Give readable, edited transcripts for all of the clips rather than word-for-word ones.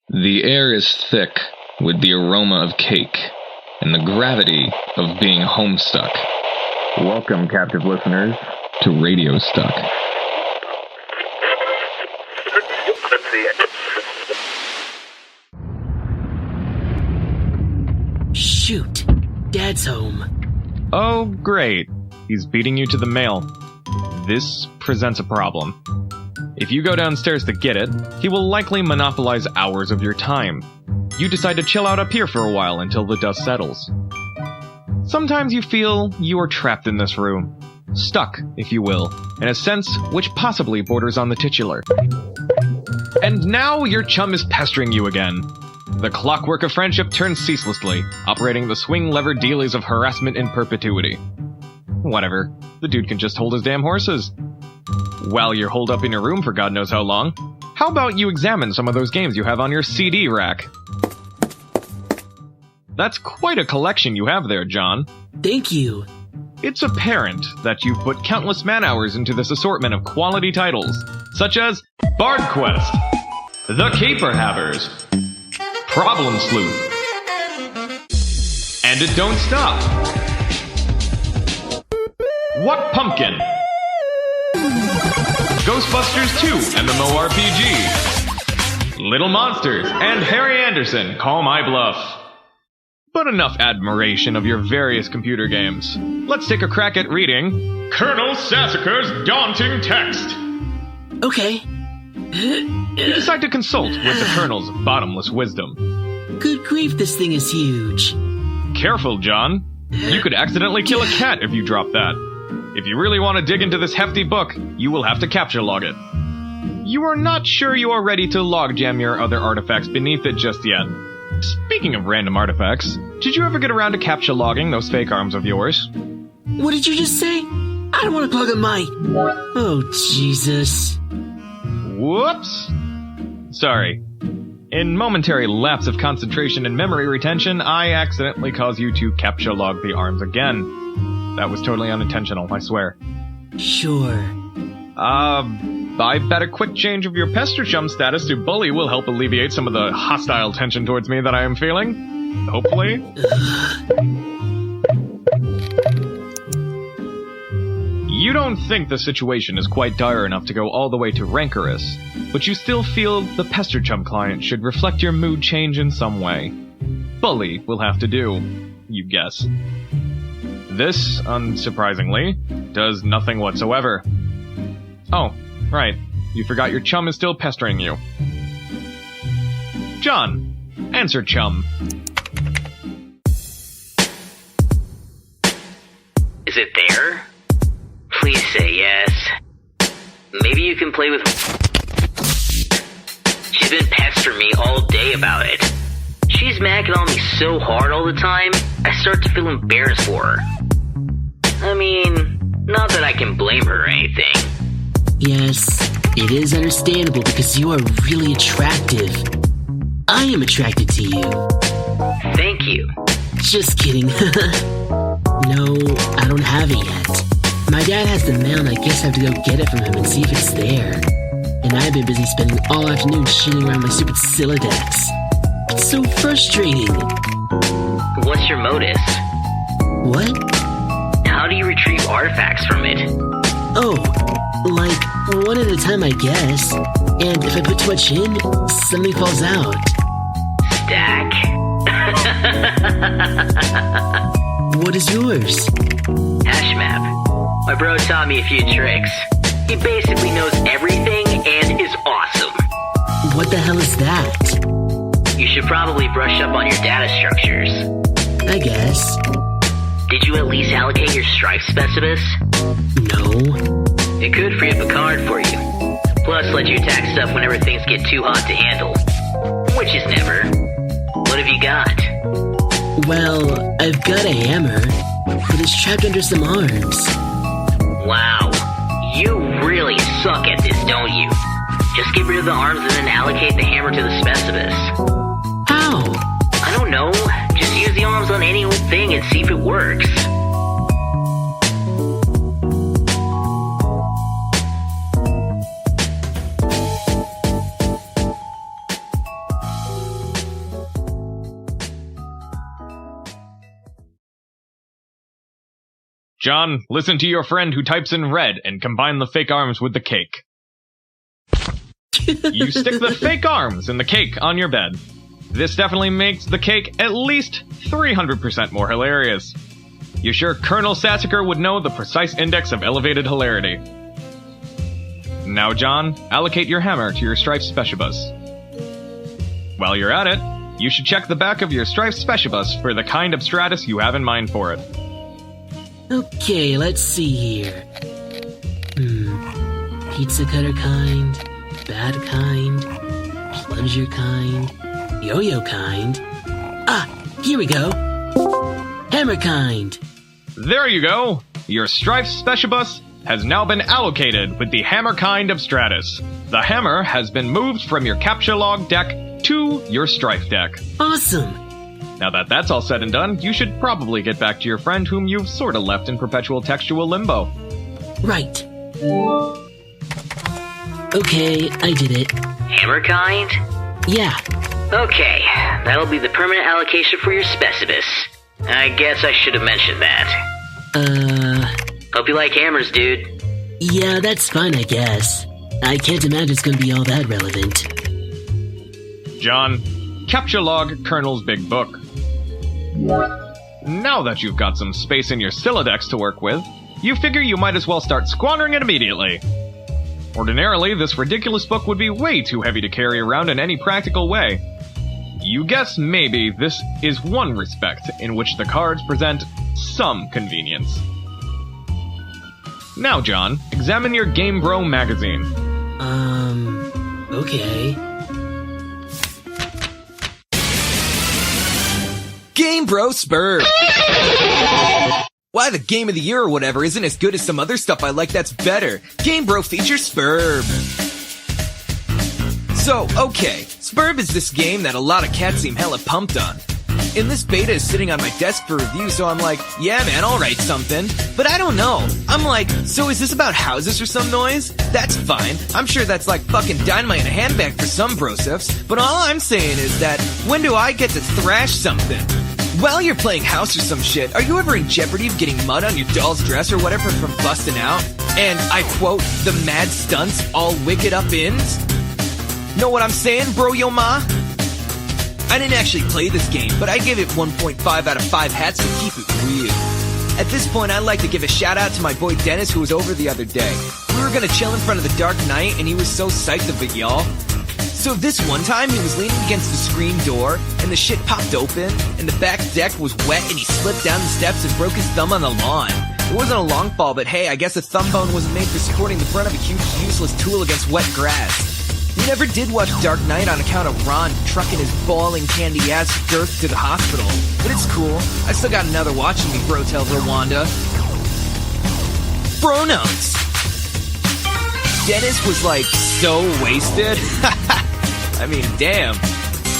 The air is thick with the aroma of cake and the gravity of being homestuck. Welcome, captive listeners, to Radiostuck. Shoot, Dad's home. Oh, great. He's beating you to the mail. This presents a problem. If you go downstairs to get it, he will likely monopolize hours of your time. You decide to chill out up here for a while until the dust settles. Sometimes you feel you are trapped in this room. Stuck, if you will, in a sense which possibly borders on the titular. And now your chum is pestering you again. The clockwork of friendship turns ceaselessly, operating the swing-lever dealies of harassment in perpetuity. Whatever, the dude can just hold his damn horses. While you're holed up in your room for God knows how long, how about you examine some of those games you have on your CD rack? That's quite a collection you have there, John. Thank you. It's apparent that you've put countless man-hours into this assortment of quality titles, such as Bard Quest, The Caper Havers, Problem Sleuth, and It Don't Stop. What Pumpkin? Ghostbusters 2 MMORPG, Little Monsters, and Harry Anderson, Call My Bluff. But enough admiration of your various computer games. Let's take a crack at reading Colonel Sassacre's daunting text. Okay. You decide to consult with the Colonel's bottomless wisdom. Good grief, this thing is huge. Careful, John. You could accidentally kill a cat if you drop that. If you really want to dig into this hefty book, you will have to capture log it. You are not sure you are ready to log jam your other artifacts beneath it just yet. Speaking of random artifacts, did you ever get around to capture logging those fake arms of yours? What did you just say? I don't want to clog up my... Oh, Jesus. Whoops. Sorry. In momentary lapse of concentration and memory retention, I accidentally caused you to capture log the arms again. That was totally unintentional, I swear. Sure. I bet a quick change of your pester chum status to bully will help alleviate some of the hostile tension towards me that I am feeling. Hopefully. You don't think the situation is quite dire enough to go all the way to rancorous, but you still feel the pester chum client should reflect your mood change in some way. Bully will have to do, you guess. This, unsurprisingly, does nothing whatsoever. Oh, right. You forgot your chum is still pestering you. John, answer chum. Is it there? Please say yes. Maybe you can play with... She's been pestering me all day about it. She's macking on me so hard all the time, I start to feel embarrassed for her. I mean, not that I can blame her or anything. Yes, it is understandable because you are really attractive. I am attracted to you. Thank you. Just kidding. No, I don't have it yet. My dad has the mail and I guess I have to go get it from him and see if it's there. And I've been busy spending all afternoon shitting around my stupid Silodex. It's so frustrating. What's your modus? What? How do you retrieve artifacts from it? Oh, like, one at a time, I guess. And if I put too much in, something falls out. Stack? What is yours? Hashmap. My bro taught me a few tricks. He basically knows everything and is awesome. What the hell is that? You should probably brush up on your data structures. I guess. Did you at least allocate your strife specimens? No. It could free up a card for you. Plus, let you attack stuff whenever things get too hot to handle. Which is never. What have you got? Well, I've got a hammer, but it's trapped under some arms. Wow. You really suck at this, don't you? Just get rid of the arms and then allocate the hammer to the specimens. How? I don't know. Just use the arms on any old thing and see if it works. John, listen to your friend who types in red and combine the fake arms with the cake. You stick the fake arms in the cake on your bed. This definitely makes the cake at least 300% more hilarious. You sure Colonel Sassacre would know the precise index of elevated hilarity. Now, John, allocate your hammer to your Strifes Specialbus. While you're at it, you should check the back of your Strifes Specialbus for the kind of stratus you have in mind for it. Okay, let's see here. Pizza cutter kind, bad kind, plunger kind, yo-yo kind. Ah, here we go. Hammer kind. There you go. Your Strifes Specialbus has now been allocated with the hammer kind of stratus. The hammer has been moved from your capture log deck to your Strife deck. Awesome. Now that that's all said and done, you should probably get back to your friend whom you've sorta left in perpetual textual limbo. Right. Okay, I did it. Hammer kind? Yeah. Okay, that'll be the permanent allocation for your Specibus. I guess I should have mentioned that. Hope you like hammers, dude. Yeah, that's fine, I guess. I can't imagine it's gonna be all that relevant. John, capture log Colonel's big book. Now that you've got some space in your Silodex to work with, you figure you might as well start squandering it immediately. Ordinarily, this ridiculous book would be way too heavy to carry around in any practical way. You guess maybe this is one respect in which the cards present some convenience. Now, John, examine your GameBro magazine. Okay. GameBro Spurb! Why the game of the year or whatever isn't as good as some other stuff I like that's better. GameBro features Spurb. So, okay, Spurb is this game that a lot of cats seem hella pumped on. And this beta is sitting on my desk for review, so I'm like, yeah man, I'll write something. But I don't know. I'm like, so is this about houses or some noise? That's fine. I'm sure that's like fucking dynamite in a handbag for some brosifs. But all I'm saying is that, when do I get to thrash something? While you're playing house or some shit, are you ever in jeopardy of getting mud on your doll's dress or whatever from busting out? And, I quote, the mad stunts all wicked up ins? Know what I'm saying, bro yo ma? I didn't actually play this game, but I gave it 1.5 out of 5 hats to keep it real. At this point, I'd like to give a shout out to my boy Dennis who was over the other day. We were gonna chill in front of the Dark Knight and he was so psyched of it, y'all. So this one time, he was leaning against the screen door, and the shit popped open, and the back deck was wet, and he slipped down the steps and broke his thumb on the lawn. It wasn't a long fall, but hey, I guess a thumb bone wasn't made for supporting the front of a huge, useless tool against wet grass. We never did watch Dark Knight on account of Ron trucking his bawling candy-ass girth to the hospital, but it's cool. I still got another watching me, Brotel Rwanda. Bro notes. Dennis was like so wasted. I mean, damn.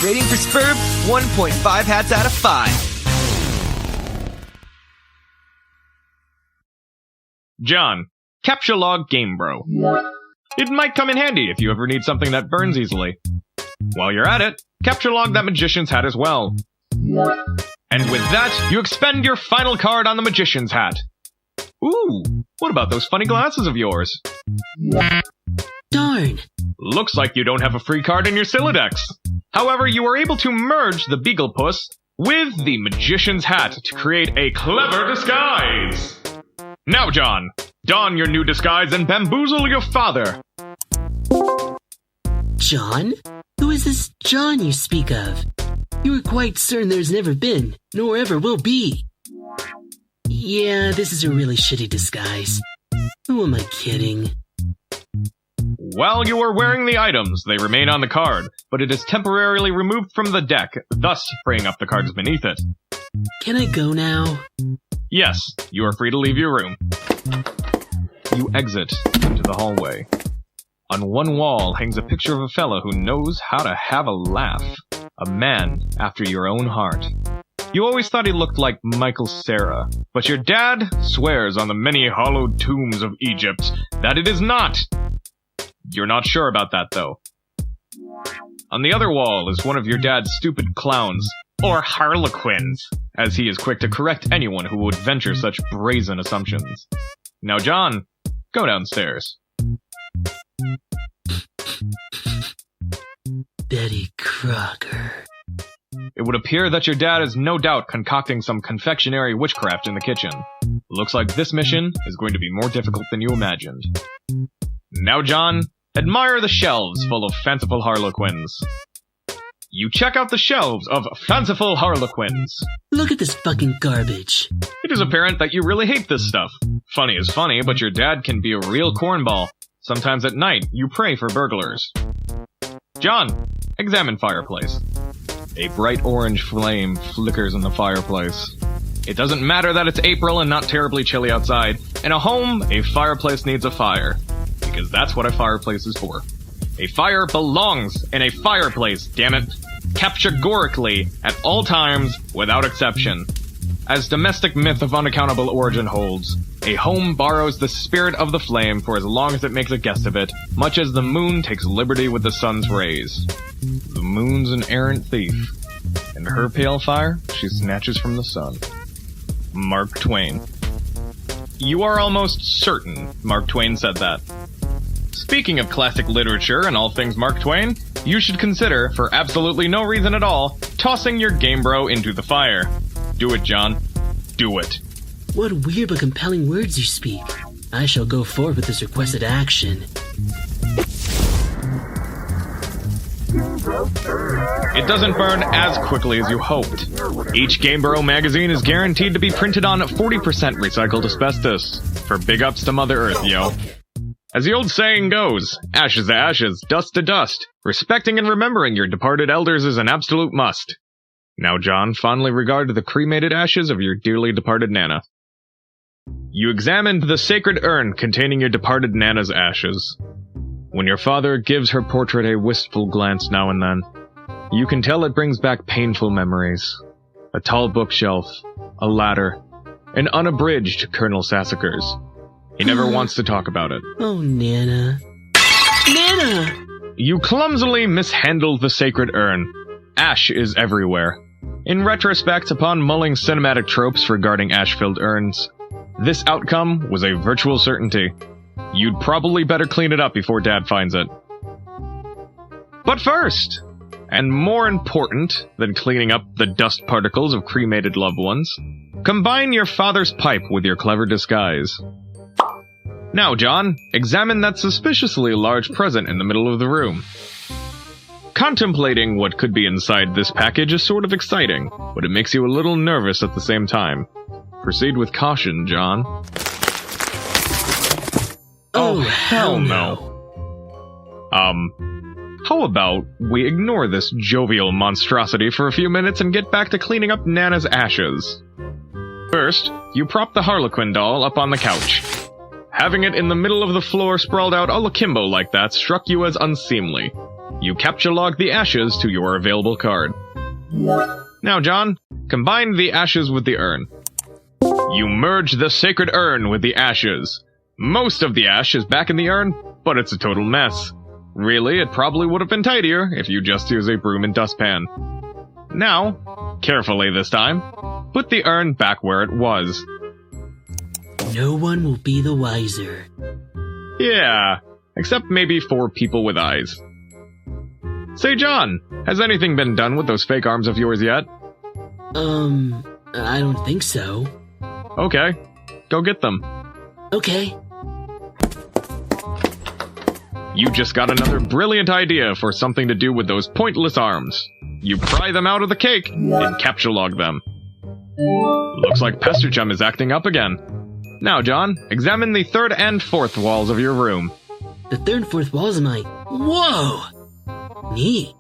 Rating for Spurb, 1.5 hats out of 5. John, capture log GameBro. It might come in handy if you ever need something that burns easily. While you're at it, capture log that Magician's Hat as well. And with that, you expend your final card on the Magician's Hat. Ooh, what about those funny glasses of yours? Darn. Looks like you don't have a free card in your Silodex. However, you were able to merge the Beagle Puss with the Magician's Hat to create a clever disguise. Now, John, don your new disguise and bamboozle your father. John? Who is this John you speak of? You are quite certain there's never been, nor ever will be. Yeah, this is a really shitty disguise. Who am I kidding? While you are wearing the items, they remain on the card, but it is temporarily removed from the deck, thus freeing up the cards beneath it. Can I go now? Yes, you are free to leave your room. You exit into the hallway. On one wall hangs a picture of a fella who knows how to have a laugh. A man after your own heart. You always thought he looked like Michael Cera, but your dad swears on the many hollowed tombs of Egypt that it is not. You're not sure about that, though. On the other wall is one of your dad's stupid clowns, or harlequins, as he is quick to correct anyone who would venture such brazen assumptions. Now, John, go downstairs. Betty Crocker. It would appear that your dad is no doubt concocting some confectionery witchcraft in the kitchen. Looks like this mission is going to be more difficult than you imagined. Now, John, admire the shelves full of fanciful harlequins. You check out the shelves of fanciful harlequins. Look at this fucking garbage. It is apparent that you really hate this stuff. Funny is funny, but your dad can be a real cornball. Sometimes at night, you pray for burglars. John, examine fireplace. A bright orange flame flickers in the fireplace. It doesn't matter that it's April and not terribly chilly outside. In a home, a fireplace needs a fire. Because that's what a fireplace is for. A fire belongs in a fireplace, damn it. Categorically, at all times, without exception. As domestic myth of unaccountable origin holds, a home borrows the spirit of the flame for as long as it makes a guest of it, much as the moon takes liberty with the sun's rays. The moon's an errant thief, and her pale fire she snatches from the sun. Mark Twain. You are almost certain Mark Twain said that. Speaking of classic literature and all things Mark Twain, you should consider, for absolutely no reason at all, tossing your GameBro into the fire. Do it, John. Do it. What weird but compelling words you speak. I shall go forward with this requested action. It doesn't burn as quickly as you hoped. Each GameBro magazine is guaranteed to be printed on 40% recycled asbestos. For big ups to Mother Earth, yo. As the old saying goes, ashes to ashes, dust to dust. Respecting and remembering your departed elders is an absolute must. Now, John, fondly regard the cremated ashes of your dearly departed Nana. You examined the sacred urn containing your departed Nana's ashes. When your father gives her portrait a wistful glance now and then, you can tell it brings back painful memories. A tall bookshelf, a ladder, an unabridged Colonel Sassacre's. He never wants to talk about it. Oh, Nana. Nana! You clumsily mishandled the sacred urn. Ash is everywhere. In retrospect, upon mulling cinematic tropes regarding ash-filled urns, this outcome was a virtual certainty. You'd probably better clean it up before Dad finds it. But first, and more important than cleaning up the dust particles of cremated loved ones, combine your father's pipe with your clever disguise. Now, John, examine that suspiciously large present in the middle of the room. Contemplating what could be inside this package is sort of exciting, but it makes you a little nervous at the same time. Proceed with caution, John. Oh, hell no. How about we ignore this jovial monstrosity for a few minutes and get back to cleaning up Nana's ashes? First, you prop the Harlequin doll up on the couch. Having it in the middle of the floor sprawled out all akimbo like that struck you as unseemly. You capture log the ashes to your available card. Now, John, combine the ashes with the urn. You merge the sacred urn with the ashes. Most of the ash is back in the urn, but it's a total mess. Really, it probably would have been tidier if you just use a broom and dustpan. Now, carefully this time, put the urn back where it was. No one will be the wiser. Yeah, except maybe 4 people with eyes. Say, John, has anything been done with those fake arms of yours yet? I don't think so. Okay, go get them. Okay. You just got another brilliant idea for something to do with those pointless arms. You pry them out of the cake and capture log them. Looks like Pester Chum is acting up again. Now, John, examine the 3rd and 4th walls of your room. The 3rd and 4th walls of my... Whoa! Neat.